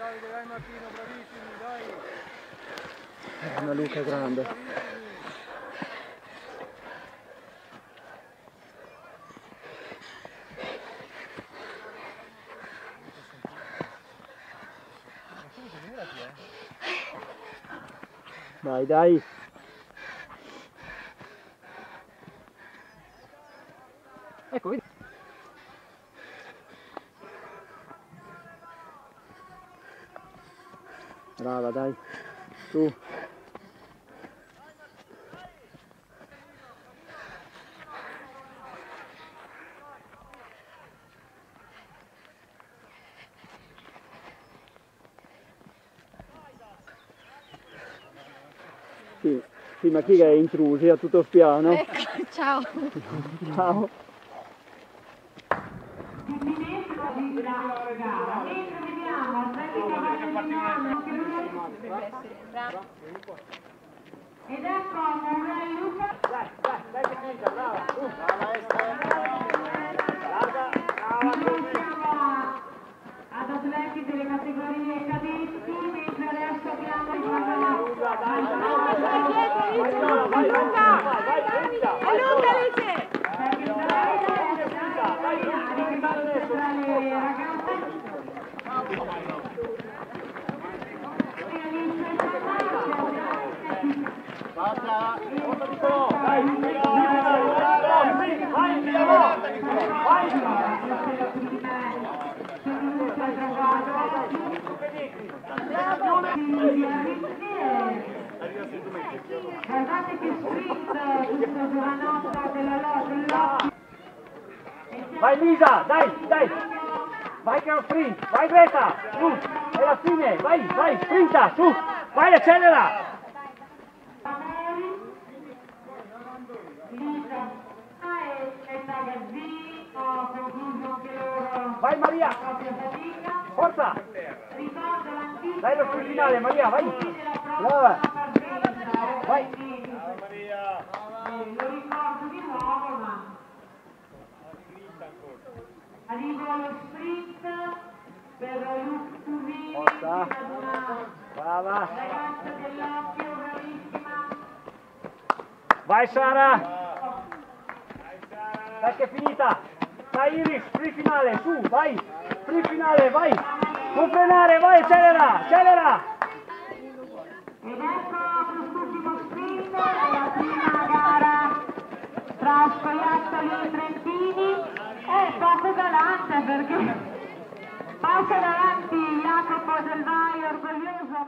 Davide, dai Martino, bravissimi, dai. Una luce grande. Dai, dai. Ecco, vedi. Brava, dai. Tu. Sì, sì, ma chi è intrusi a tutto spiano? Ecco, ciao. Ciao. Ed ecco Murray Luca. Dai, che finita, brava. Brava Esther. Larga, brava. Siamo ad atleti delle categorie cadetti, mentre adesso abbiamo il Basta, porta Nicolò, dai, vai, guardate che sprint questo giovanotto della lotta. vai Lisa, dai, vai che è uno sprint, vai Greta, su, è la fine, vai, sprinta, su, vai, accelera. Vai Maria, forza, dai lo sprint finale Maria, vai, brava, vai. Lo ricordo di nuovo, ma arrivo allo sprint per Luttuvini, Forza, brava, ragazza dell'occhio, bravissima. vai Sara, dai che è finita, dai Iris, sprint finale, su, vai, sprint finale, vai, non frenare, vai, accelera. Ed ecco quest'ultimo sprint della prima gara tra Scoiattoli e Trentini. È poco galante perché passa davanti Jacopo Del Vaio, orgoglioso.